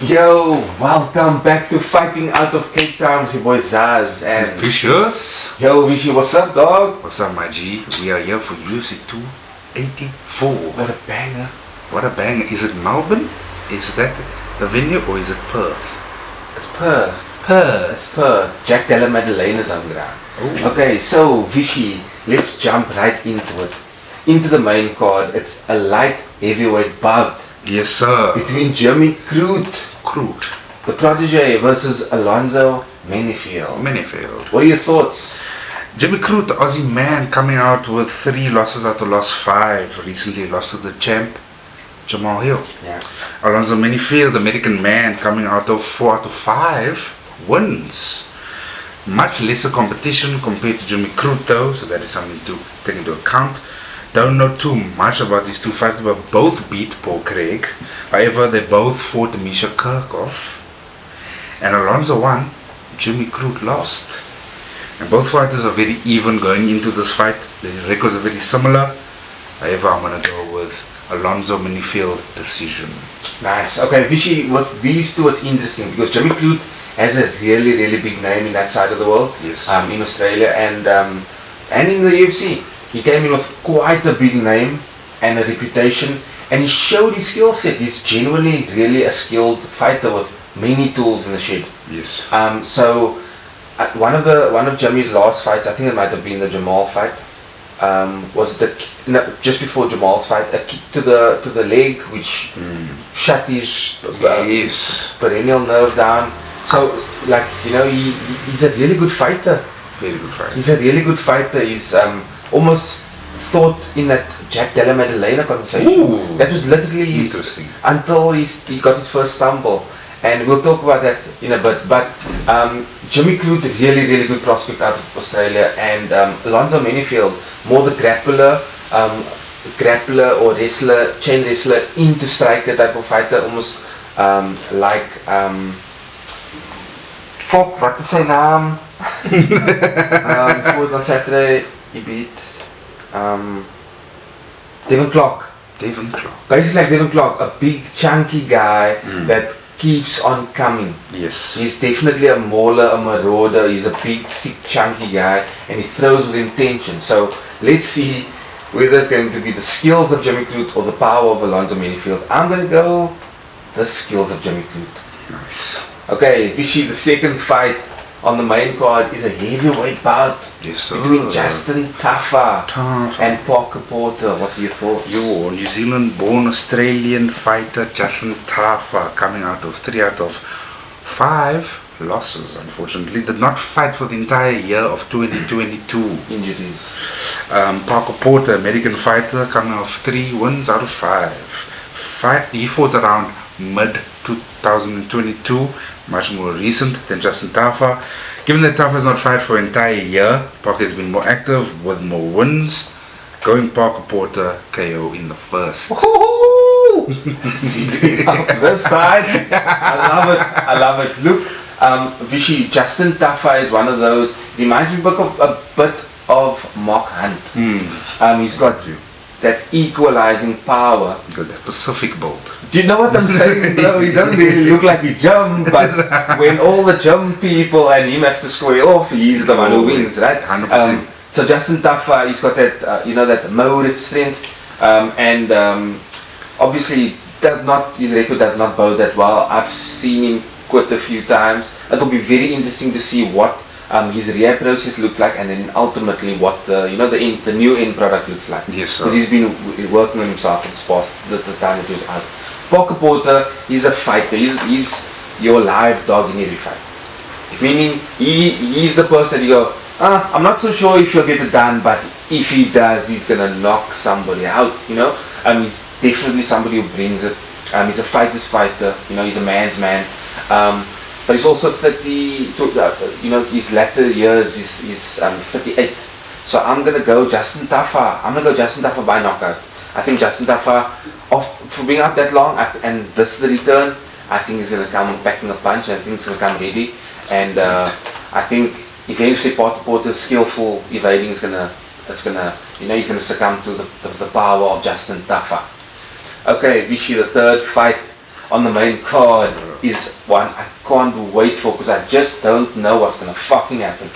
Yo, welcome back to Fighting Out of Cape Town. It's your boy Zaz and Vicious. Yo, Vishy, what's up, dog? What's up, my G? We are here for UFC 284. What a banger. What a banger. Is it Melbourne? Is that the venue or is it Perth? It's Perth. Perth. It's Perth. Jack Della Maddalena's home ground. Oh. Okay, so Vishy, let's jump right into it. Into the main card. It's a light heavyweight bout Yes, sir. between Jimmy Crute, Crude. the protege, versus Alonzo Menifield. Manyfield. What are your thoughts? Jimmy Crude, the Aussie man, coming out with 3 losses out of the last 5. Recently lost to the champ, Jamal Hill. Yeah. Alonzo Menifield, the American man, coming out of 4 out of 5 wins. Much lesser competition compared to Jimmy Crute though, so that is something to take into account. Don't know too much about these two fighters, but both beat Paul Craig. However, they both fought Misha Kirchhoff. And Alonzo won, Jimmy Crute lost. And both fighters are very even going into this fight. The records are very similar. However, I'm going to go with Alonzo Menifield decision. Nice. Okay, Vishy, with these two it's interesting because Jimmy Crute has a really, really big name in that side of the world. Yes. In Australia and in the UFC. He came in with quite a big name and a reputation, and he showed his skill set. He's genuinely really a skilled fighter with many tools in the shed. Yes. So one of Jimmy's last fights, I think it might have been the Jamal fight, was just before Jamal's fight, a kick to the leg which shut his Yes. perennial nerve down. So like he's a really good fighter. Very good fight. He's a really good fighter. He's almost thought in that Jack Della Maddalena conversation. Ooh, that was literally interesting. until he got his first stumble. And we'll talk about that in a bit. But Jimmy Crute, really, really good prospect out of Australia. And Alonzo Menifield, more the grappler or wrestler, chain wrestler into striker type of fighter. Almost like... Fuck, wat is zijn naam? Before on Saturday, he beat Devon Clark. Devon Clark. Basically like Devon Clark, a big chunky guy that keeps on coming. Yes. He's definitely a mauler, a marauder. He's a big, thick, chunky guy, and he throws with intention. So let's see whether it's going to be the skills of Jimmy Crute or the power of Alonzo Menifield. I'm going to go the skills of Jimmy Crute. Nice. Okay, Vishy, the second fight on the main card is a heavyweight bout Yes, sir. between Justin Tafa Tafa. and Parker Porter. What are your thoughts? Yo, New Zealand born Australian fighter Justin Tafa, coming out of 3 out of 5 losses, unfortunately. Did not fight for the entire year of 2022. Injuries. Parker Porter, American fighter, coming off 3 wins out of 5. He fought around mid 2022, much more recent than Justin Tafa. Given that Tafa has not fought for an entire year, Parker has been more active with more wins, going Parker Porter KO in the first. This side, I love it. Look, Vishy, Justin Tafa is one of those. Reminds me of a bit of Mark Hunt. He's got that equalizing power. Got that Pacific build. Do you know what I'm saying, bro? He doesn't really look like he jumped, but when all the jump people and him have to square off, he's the one who wins, right? 100%. So Justin Tafa, he's got that, that motor strength, and obviously his record does not bode that well. I've seen him quite a few times. It'll be very interesting to see what his rehab process looked like, and then ultimately what the new end product looks like. Yes, sir. Because he's been working on himself in past the time it was out. Parker Porter, he's a fighter. He's your live dog in every fight. Meaning he's the person that you go, I'm not so sure if he'll get it done, but if he does, he's gonna knock somebody out. He's definitely somebody who brings it. He's a fighter's fighter. He's a man's man. But he's also 30, his latter years, he's 38. So I'm going to go Justin Tafa. I'm going to go Justin Tafa by knockout. I think Justin Tafa, for being out that long, and this is the return, I think he's going to come packing a punch, and I think he's going to come ready. And I think eventually Parker Porter's skillful evading is going to, he's going to succumb to the power of Justin Tafa. Okay, Vishy, the third fight on the main card. is one I can't wait for because I just don't know what's gonna fucking happen.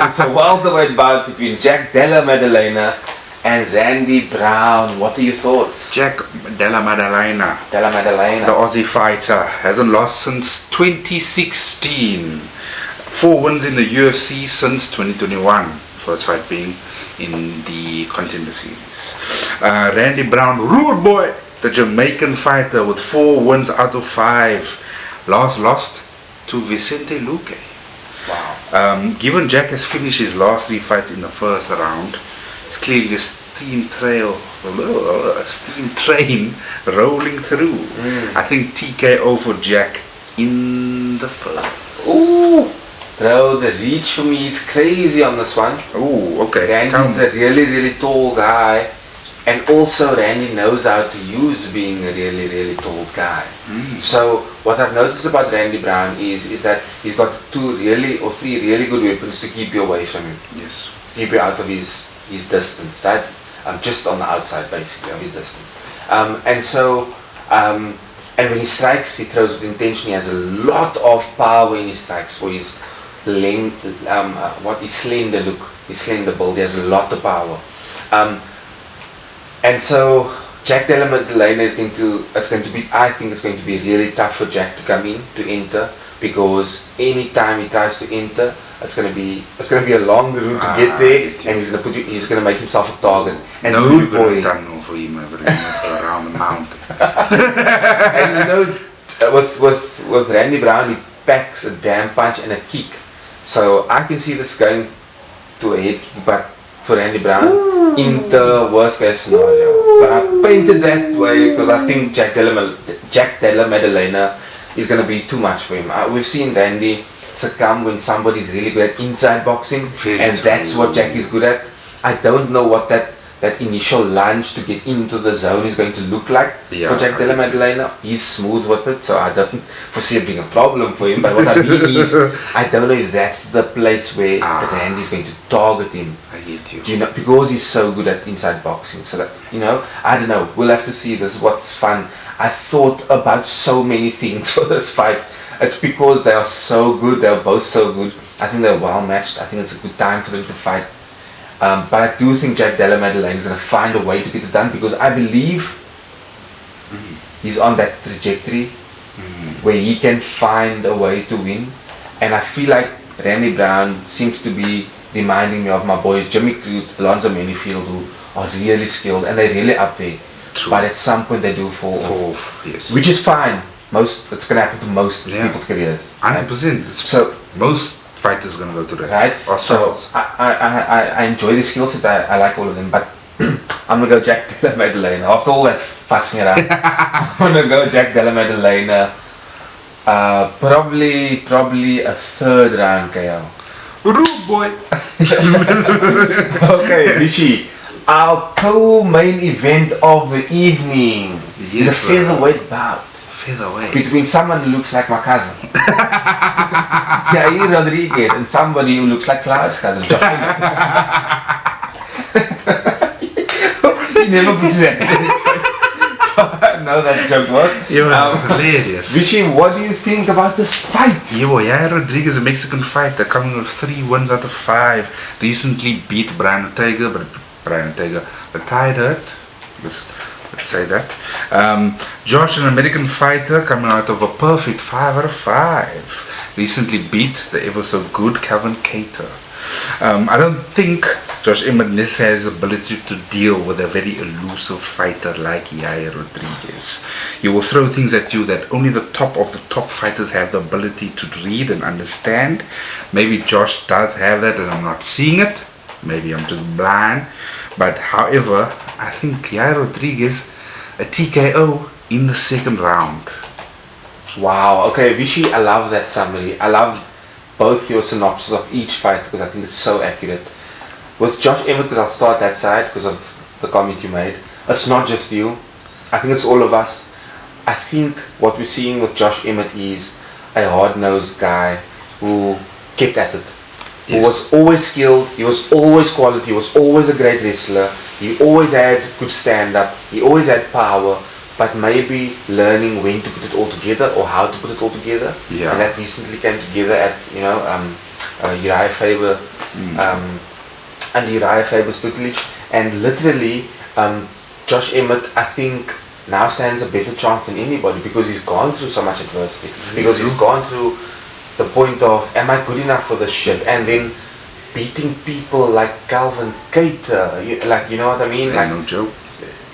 It's a welterweight bout between Jack Della Maddalena and Randy Brown. What are your thoughts? Jack Della Maddalena, Della Maddalena. the Aussie fighter, hasn't lost since 2016. 4 wins in the UFC since 2021. First fight being in the Contender Series. Randy Brown, rude boy, the Jamaican fighter with 4 wins out of 5. Last lost to Vicente Luque. Wow. Given Jack has finished his last 3 fights in the first round, it's clearly a steam train rolling through. I think TKO for Jack in the first. Ooh. Bro, the reach for me is crazy on this one. Oh, okay. Randy's a really, really tall guy. And also Randy knows how to use being a really, really tall guy. So what I've noticed about Randy Brown is that he's got 3 really good weapons to keep you away from him. Yes. Keep you out of his distance, right? Just on the outside basically of his distance. And when he strikes, he throws with intention. He has a lot of power in his strikes for his length, his slender look, his slender build. He has a lot of power. And so Jack Della Maddalena I think it's going to be really tough for Jack to come in, to enter, because anytime he tries to enter, it's going to be a long route to get there, and he's going to make himself a target. And no, you couldn't tunnel for him, but he must go around the mountain. And you know, with Randy Brown, he packs a damn punch and a kick. So I can see this going to a head kick, but for Randy Brown, in the worst case scenario. But I painted that way because I think Jack Della Maddalena is going to be too much for him. We've seen Randy succumb when somebody's really good at inside boxing, and that's what Jack is good at. I don't know what that initial lunge to get into the zone is going to look like for Jack Della Maddalena. He's smooth with it, so I don't foresee it being a problem for him. But what I mean is, I don't know if that's the place where Randy's going to target him. I get you. You know, because he's so good at inside boxing. So that, you know, I don't know. We'll have to see. This is what's fun. I thought about so many things for this fight. It's because they are so good. They're both so good. I think they're well matched. I think it's a good time for them to fight. But I do think Jack Della Maddalena is going to find a way to get it done, because I believe he's on that trajectory where he can find a way to win. And I feel like Randy Brown seems to be reminding me of my boys Jimmy Crute, Alonzo Manyfield, who are really skilled and they're really up there. True. But at some point they do fall off, yes. which is fine. It's going to happen to most people's careers. 100%. So most fighters gonna go to that, right? So I enjoy the skill sets. I like all of them, but I'm gonna go Jack Della Maddalena. After all that fussing around, I'm gonna go Jack Della Maddalena. Probably a 3rd round KO. Rude boy. Okay, Vishy. Our co-main event of the evening is a featherweight bout. Featherweight. Between someone who looks like my cousin, Yair Rodriguez, and somebody who looks like Clive's cousin, Josh. He never puts his hands in his face. So I know that joke works. You are hilarious. Vishy, what do you think about this fight? Yair Rodriguez, a Mexican fighter, coming with 3 wins out of 5. Recently beat Brian Ortega, but Brian Ortega retired hurt. Let's say that. Josh, an American fighter, coming out of a perfect 5 out of 5. Recently beat the ever so good Calvin Cater. I don't think Josh Emmett necessarily has the ability to deal with a very elusive fighter like Yair Rodriguez. He will throw things at you that only the top of the top fighters have the ability to read and understand. Maybe Josh does have that and I'm not seeing it. Maybe I'm just blind. But however, I think Yair Rodriguez, a TKO in the 2nd round. Wow, okay, Vishy, I love that summary. I love both your synopsis of each fight because I think it's so accurate. With Josh Emmett, because I'll start that side because of the comment you made, it's not just you. I think it's all of us. I think what we're seeing with Josh Emmett is a hard-nosed guy who kept at it. He was always skilled, he was always quality, he was always a great wrestler, he always had good stand-up, he always had power, but maybe learning when to put it all together or how to put it all together. Yeah. And that recently came together at Uriah Faber, under Uriah Faber's tutelage, and literally Josh Emmett, I think, now stands a better chance than anybody because he's gone through so much adversity, because he's gone through the point of, am I good enough for this shit? And then beating people like Calvin Keita, you know what I mean? Like, no joke.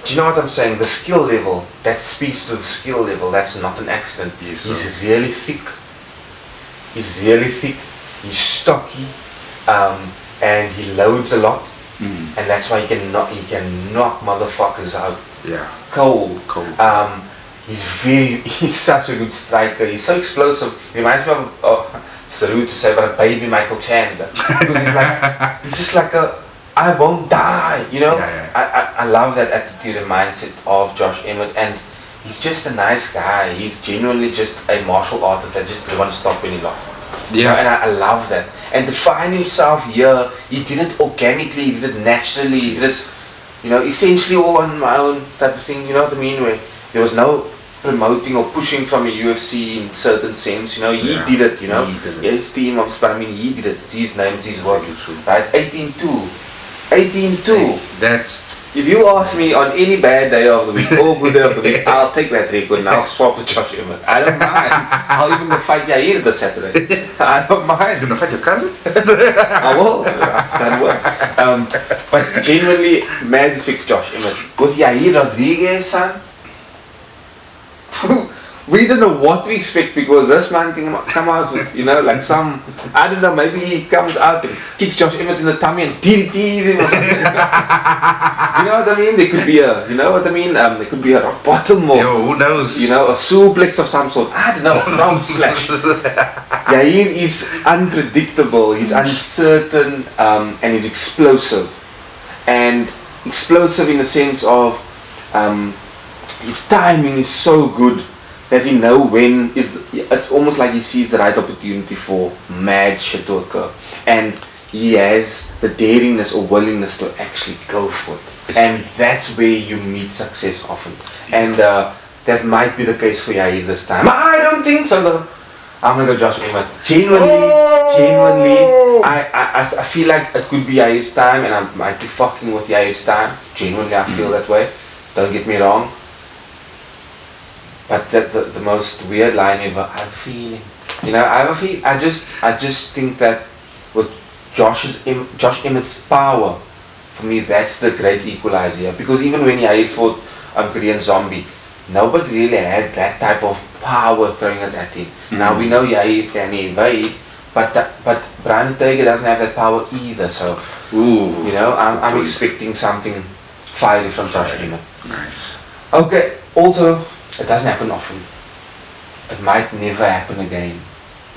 Do you know what I'm saying? The skill level, that speaks to the skill level. That's not an accident. Yes, he's really thick. He's stocky, and he loads a lot, and that's why he can knock motherfuckers out. Yeah. Cold. He's such a good striker. He's so explosive. He reminds me of, it's rude to say, but a baby Michael Chandler. Because he's just like I won't die, you know. I love that attitude and mindset of Josh Emmett, and he's just a nice guy. He's genuinely just a martial artist that just didn't want to stop when he lost. Yeah. You know, and I love that. And to find himself here, he did it organically, he did it naturally, he did it, essentially all on my own type of thing, you know what I mean? Where there was no promoting or pushing from a UFC in certain sense, he did it, He did it. Yeah, his team, but I mean, he did it. It's his name, it's his work. True. Right? 18-2. That's... If you ask me on any bad day of the week or good day of the week, I'll take that record and I'll swap with Josh Emmett. I don't mind. I'll even go fight Yair this Saturday. I don't mind. You gonna fight your cousin? I will. That works. But genuinely, mad respect for Josh Emmett. With Yair Rodriguez, son, we don't know what to expect because this man can come out with, like some, I don't know, maybe he comes out and kicks Josh Emmett in the tummy and DDTs him or something. You know what I mean? There could be there could be a rock bottom or, who knows? a suplex of some sort. I don't know, a front splash. Yair is unpredictable, he's uncertain, and he's explosive. And explosive in the sense of his timing is so good that he know when it's almost like he sees the right opportunity for mad shit to occur, and he has the daringness or willingness to actually go for it. And that's where you meet success often, and that might be the case for Yair this time. I don't think so though. I'm gonna go Josh Emmett. Genuinely, I feel like it could be Yair's time, and I might be fucking with Yair's time. Genuinely, I feel that way. Don't get me wrong. But the most weird line ever, I have a feeling. I just think that with Josh Emmett's power, for me that's the great equalizer. Because even when Yair fought Korean Zombie, nobody really had that type of power throwing it at him. Now we know Yair can evade, but Brian Ortega doesn't have that power either. So, I'm expecting something fiery from Josh Emmett. Nice. Okay, also, it doesn't happen often. It might never happen again.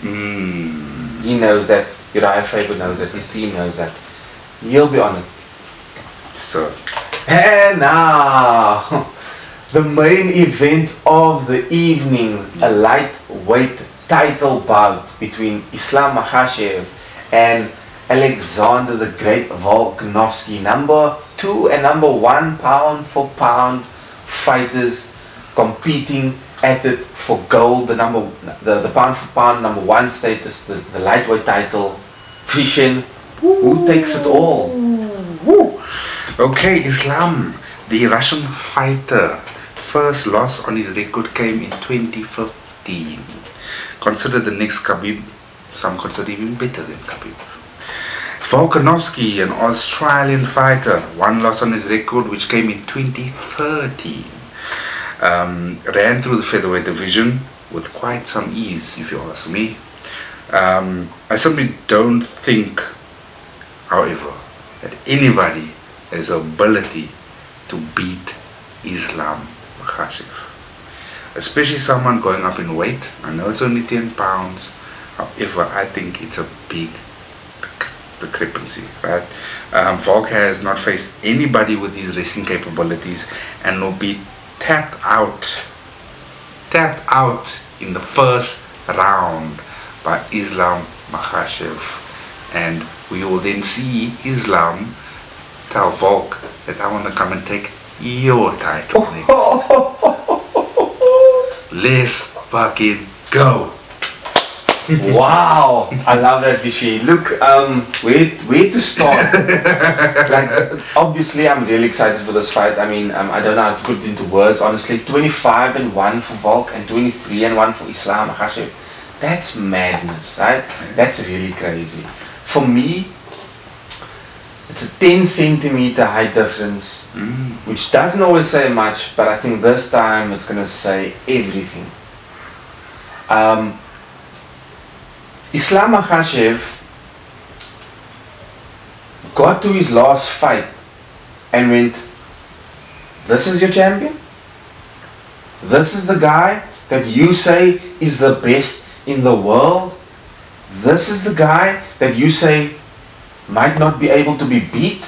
He knows that, Uriah Faber knows that, his team knows that. He'll be on it. So. And now, the main event of the evening, a lightweight title bout between Islam Makhachev and Alexander the Great Volkanovski. Number 2 and number 1 pound for pound fighters competing at it for gold, the pound for pound number 1 status, the lightweight title. Vishen, who takes it all? Okay, Islam, the Russian fighter, first loss on his record came in 2015. Considered the next Khabib, some consider even better than Khabib. Volkanovski, an Australian fighter, 1 loss on his record which came in 2013. Ran through the featherweight division with quite some ease, if you ask me. I simply don't think, however, that anybody has the ability to beat Islam Makhachev. Especially someone going up in weight. I know it's only 10 pounds. However, I think it's a big discrepancy, right? Volk has not faced anybody with these wrestling capabilities and will be tapped out in the first round by Islam Makhachev, and we will then see Islam tell Volk that I want to come and take your title next. let's fucking go. Wow, I love that, Vishy. Look, where to start? Like, obviously, I'm really excited for this fight. I mean, I don't know how to put it into words, honestly. 25-1 for Volk and 23-1 for Islam Makhachev. That's madness, right? That's really crazy. For me, it's a 10 centimeter height difference, which doesn't always say much, but I think this time it's gonna say everything. Islam Makhachev got to his last fight and went, this is your champion? This is the guy that you say is the best in the world? This is the guy that you say might not be able to be beat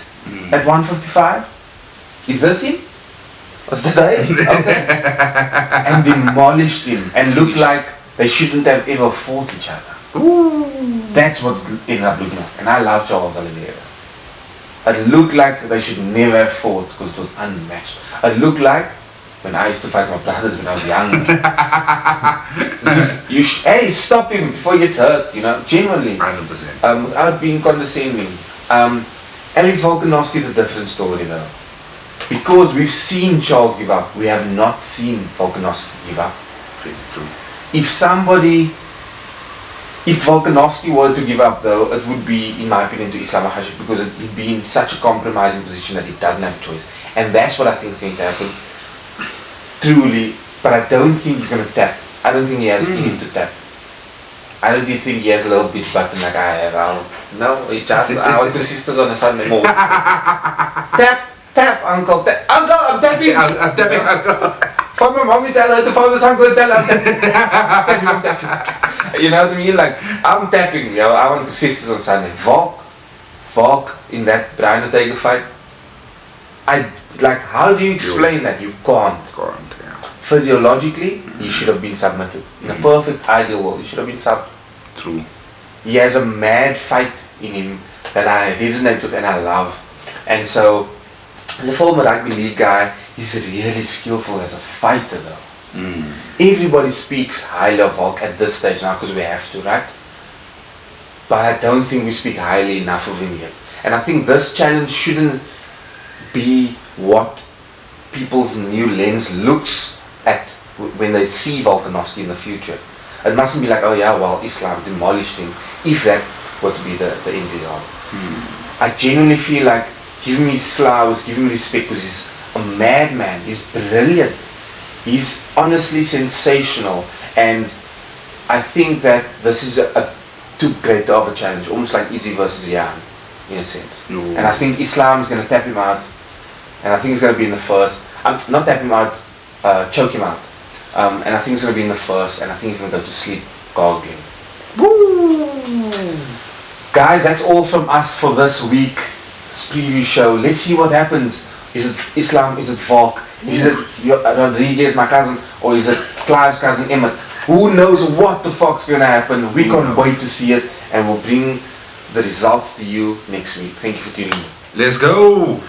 at 155? Is this him? Was that day? Okay. And demolished him and looked like they shouldn't have ever fought each other. Ooh. That's what it ended up looking like. And I love Charles Oliveira. It looked like they should never have fought because it was unmatched. It looked like when I used to fight my brothers when I was younger. Hey, stop him before he gets hurt, you know, genuinely. 100%. Without being condescending. Alex Volkanovski is a different story though. Because we've seen Charles give up, we have not seen Volkanovski give up. Very true. If Volkanovski were to give up though, it would be, in my opinion, to Islam Makhachev because he'd be in such a compromising position that he doesn't have a choice. And that's what I think is going to happen. Truly. But I don't think he's going to tap. I don't think he has in him to tap. I don't think he has a little bitch button like I have. No, he just, I want to sisters on a Sunday morning. Tap, uncle, tap. Uncle, I'm tapping. I'm tapping, uncle. For my mommy, tell her, to phone this uncle, tell her, I'm tapping. You know what I mean? Like, I'm tapping, you know, I want to sisters on Sunday. Volk in that Brian Ortega fight. How do you explain that? You can't. Yeah. Physiologically, he should have been submitted. In a perfect, ideal world, he should have been subbed. True. He has a mad fight in him that I resonate with and I love. And so, as a former rugby league guy, he's really skillful as a fighter though. Everybody speaks highly of Volk at this stage now because we have to, right? But I don't think we speak highly enough of him yet. And I think this challenge shouldn't be what people's new lens looks at when they see Volkanovski in the future. It mustn't be like, oh yeah, well, Islam demolished him, if that were to be the end result. I genuinely feel like give him his flowers, give him respect because he's a madman, he's brilliant. He's honestly sensational, and I think that this is a too great of a challenge, almost like Izzy versus Jan, in a sense. And I think Islam is going to tap him out, and I think he's going to be in the first. Not tap him out, choke him out. And I think he's going to be in the first, and I think he's going to go to sleep gargling. Woo! Guys, that's all from us for this week's preview show. Let's see what happens. Is it Islam? Is it Volk? Is it Rodriguez, my cousin? Or is it Clive's cousin Emmett? Who knows what the fuck's gonna happen? We can't wait to see it, and we'll bring the results to you next week. Thank you for tuning in. Let's go!